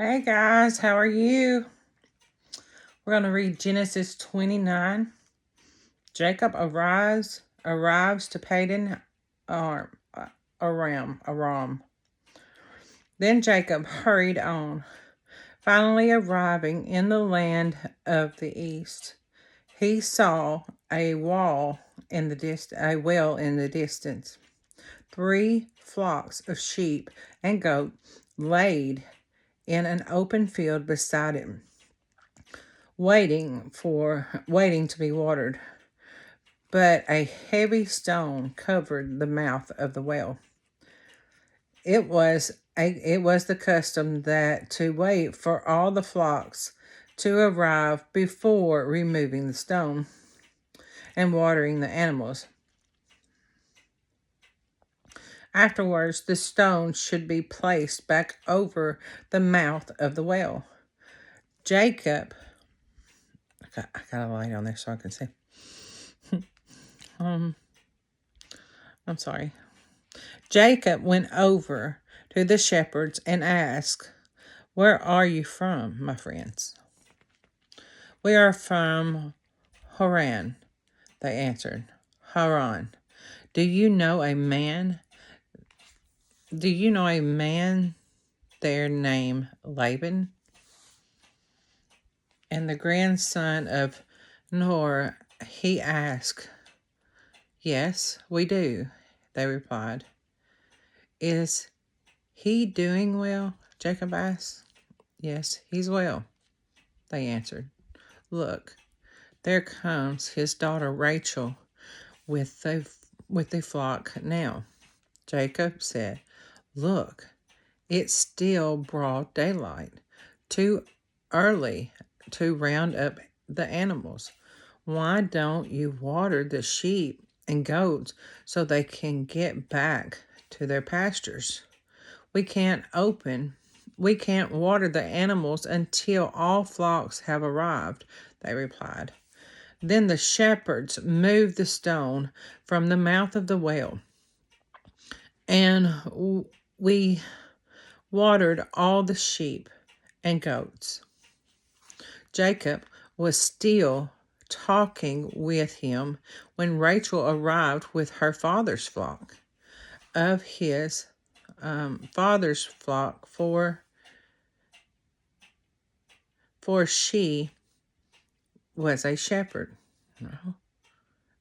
Hey guys, how are you? We're going to read Genesis 29. Jacob arrives to Padan Aram. Then Jacob hurried on, finally arriving in the land of the east. He saw a well in the distance. 3 flocks of sheep and goat laid in an open field beside him, waiting to be watered. But a heavy stone covered the mouth of the well. It was the custom that to wait for all the flocks to arrive before removing the stone and watering the animals. Afterwards, the stone should be placed back over the mouth of the well. Jacob, I gotta lie down there so I can see. I'm sorry. Jacob went over to the shepherds and asked, "Where are you from, my friends?" "We are from Haran," they answered. Haran. Do you know a man there named Laban? And the grandson of Nahor, he asked. "Yes, we do," they replied. "Is he doing well?" Jacob asked. "Yes, he's well," they answered. "Look, there comes his daughter Rachel with the flock now." Jacob said, "Look, it's still broad daylight, too early to round up the animals. Why don't you water the sheep and goats so they can get back to their pastures? We can't water the animals until all flocks have arrived," they replied. Then the shepherds moved the stone from the mouth of the well, and we watered all the sheep and goats. Jacob was still talking with him when Rachel arrived with her father's flock for she was a shepherd. No.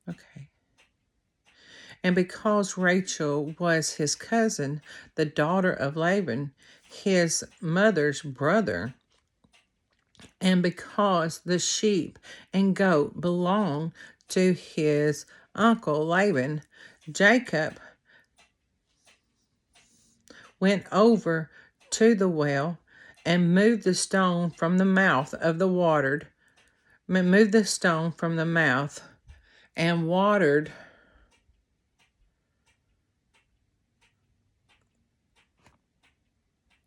Okay. And because Rachel was his cousin, the daughter of Laban, his mother's brother, and because the sheep and goat belonged to his uncle Laban, Jacob went over to the well and moved the stone from the mouth and watered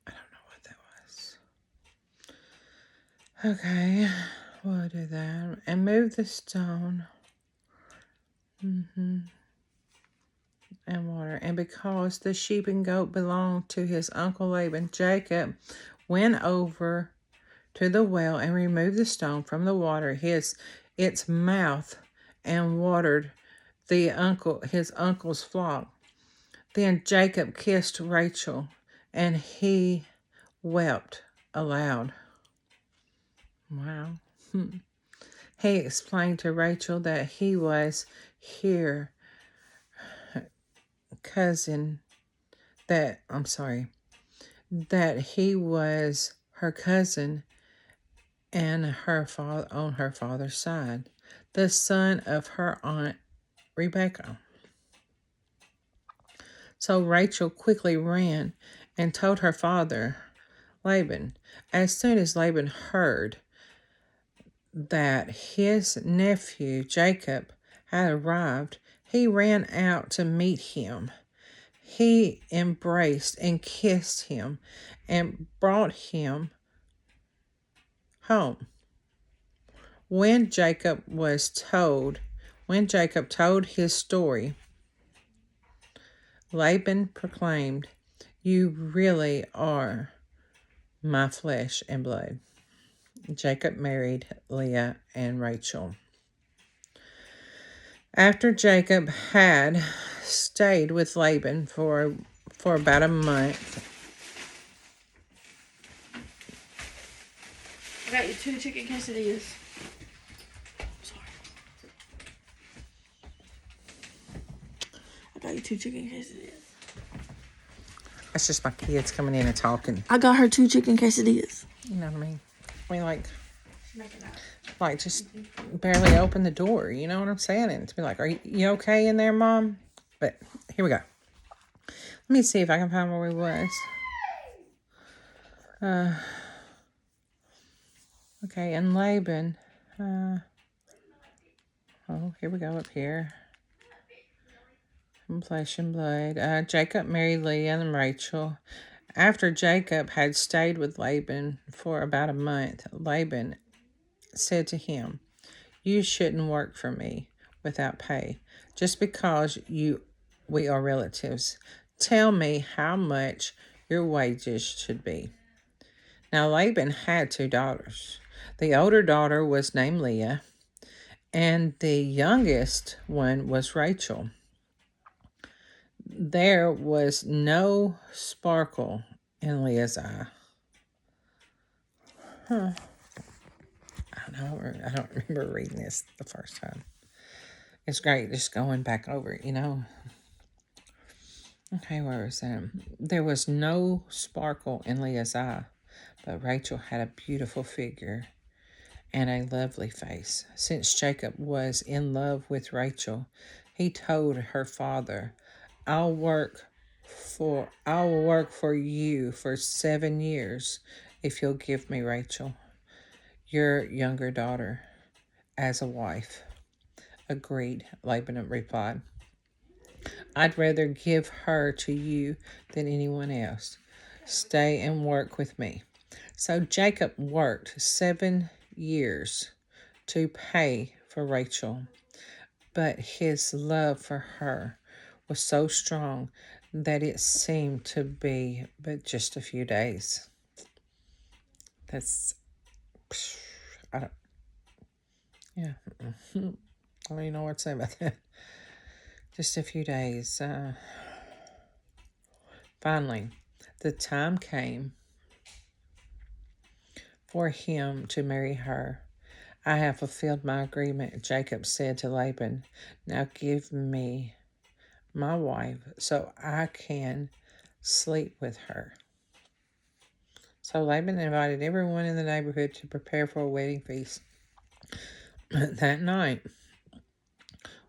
I don't know what that was. Okay, we'll do that. And move the stone. And water. And because the sheep and goat belonged to his uncle Laban, Jacob went over to the well and removed the stone from the water, its mouth, and watered his uncle's flock. Then Jacob kissed Rachel, and he wept aloud. Wow. He explained to Rachel that he was that he was her cousin and on her father's side, the son of her aunt Rebekah. So Rachel quickly ran and told her father, Laban. As soon as Laban heard that his nephew Jacob had arrived, he ran out to meet him. He embraced and kissed him and brought him home. When Jacob told his story, Laban proclaimed, "You really are my flesh and blood. Jacob married Leah and Rachel. After Jacob had stayed with Laban for about a month. I got you 2 chicken quesadillas. Sorry. I got you 2 chicken quesadillas. That's just my kids coming in and talking. I got her 2 chicken quesadillas. You know what I mean? I mean, like just barely open the door. You know what I'm saying? And to be like, are you okay in there, Mom? But here we go. Let me see if I can find where we was. Okay, and Laban. Oh, here we go up here. Flesh and blood. Jacob married Leah and Rachel. After Jacob had stayed with Laban for about a month, Laban said to him, "You shouldn't work for me without pay, just because we are relatives. Tell me how much your wages should be." Now Laban had 2 daughters. The older daughter was named Leah, and the youngest one was Rachel. There was no sparkle in Leah's eye. I don't remember reading this the first time. It's great just going back over it, you know. Okay, where was that? There was no sparkle in Leah's eye, but Rachel had a beautiful figure and a lovely face. Since Jacob was in love with Rachel, he told her father, I will work for you for 7 years if you'll give me Rachel, your younger daughter, as a wife. Agreed, Laban replied. I'd rather give her to you than anyone else. Stay and work with me. So Jacob worked 7 years to pay for Rachel, but his love for her was so strong that it seemed to be but just a few days. That's, I don't even know what to say about that. Just a few days. Finally, the time came for him to marry her. I have fulfilled my agreement, Jacob said to Laban. Now give me my wife so I can sleep with her. So Laban invited everyone in the neighborhood to prepare for a wedding feast. That night,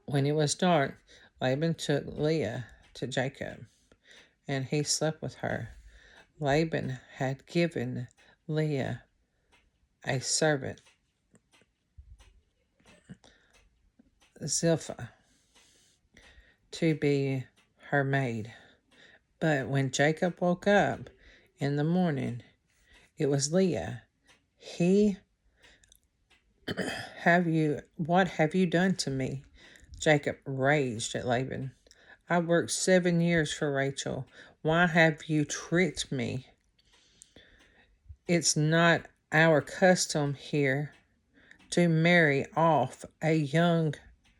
when it was dark, Laban took Leah to Jacob, and he slept with her. Laban had given Leah a servant, Zilpah, to be her maid. But when Jacob woke up in the morning, it was Leah. What have you done to me? Jacob raged at Laban. I worked 7 years for Rachel. Why have you tricked me? It's not our custom here to marry off a young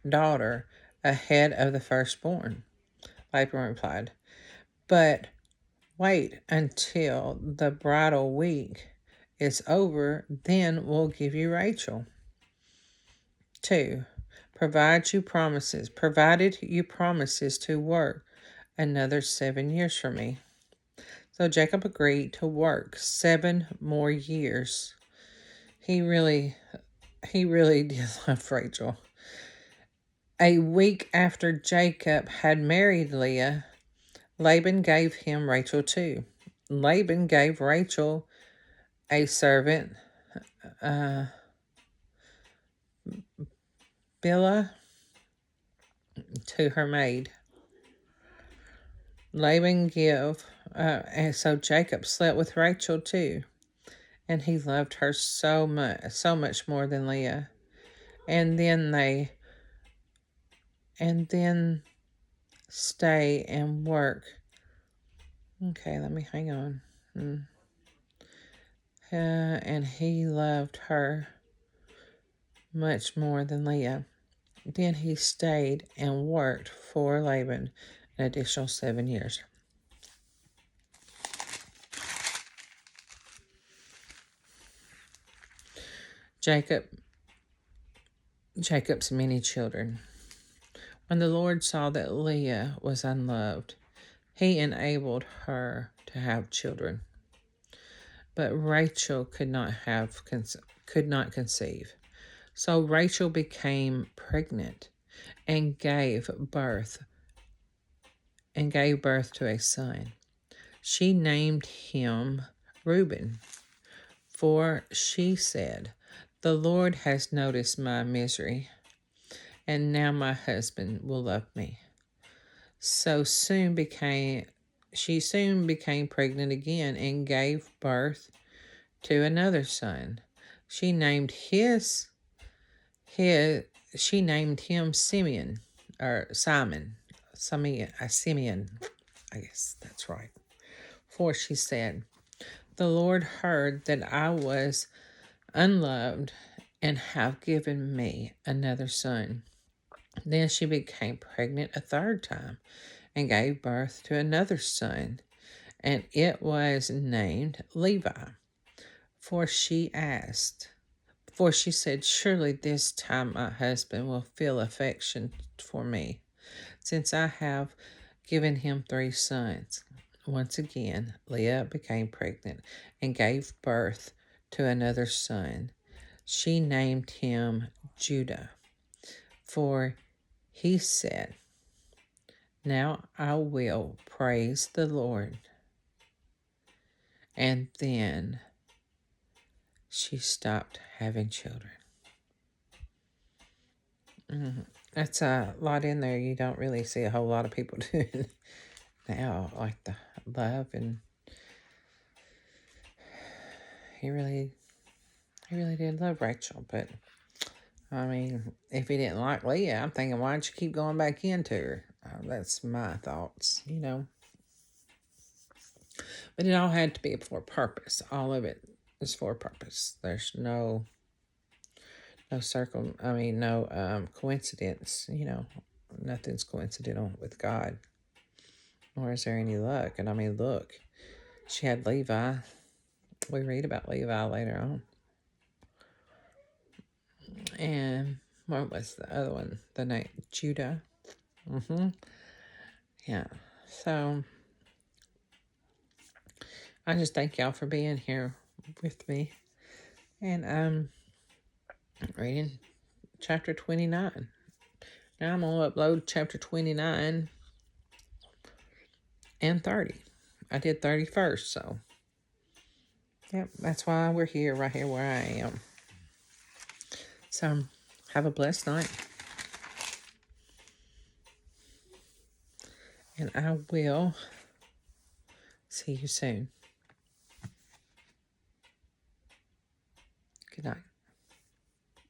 daughter ahead of the firstborn, Laban replied. But wait until the bridal week is over, then we'll give you Rachel. 2. Provided you promises to work another 7 years for me. So Jacob agreed to work 7 more years. He really did love Rachel. A week after Jacob had married Leah, Laban gave him Rachel too. Laban gave Rachel a servant, Bilhah, to her maid. And so Jacob slept with Rachel too, and he loved her so much more than Leah. And then stay and work. Okay, let me hang on. and he loved her much more than Leah. Then he stayed and worked for Laban an additional 7 years. Jacob's many children. When the Lord saw that Leah was unloved, he enabled her to have children. But Rachel could not conceive. So Rachel became pregnant and gave birth to a son. She named him Reuben, for she said, "The Lord has noticed my misery, and now my husband will love me." She soon became pregnant again and gave birth to another son. She named him Simeon, or Simon. Simeon, I guess that's right. For she said, "The Lord heard that I was unloved and have given me another son." Then she became pregnant a third time and gave birth to another son, and it was named Levi. For she said, "Surely this time my husband will feel affection for me, since I have given him 3 sons." Once again, Leah became pregnant and gave birth to another son. She named him Judah, for he said, "Now I will praise the Lord." And then she stopped having children. That's a lot in there. You don't really see a whole lot of people doing now, like the love, and he really did love Rachel. But I mean, if he didn't like Leah, I'm thinking, why don't you keep going back into her? That's my thoughts, But it all had to be for a purpose. All of it is for a purpose. There's no coincidence. Nothing's coincidental with God. Nor is there any luck. And I mean, look, she had Levi. We read about Levi later on. And what was the other one? The name Judah. Yeah. So I just thank y'all for being here with me. And I'm reading chapter 29. Now I'm going to upload chapter 29 and 30. I did 30 first, so yep, that's why we're here, right here where I am. So have a blessed night. And I will see you soon. Good night.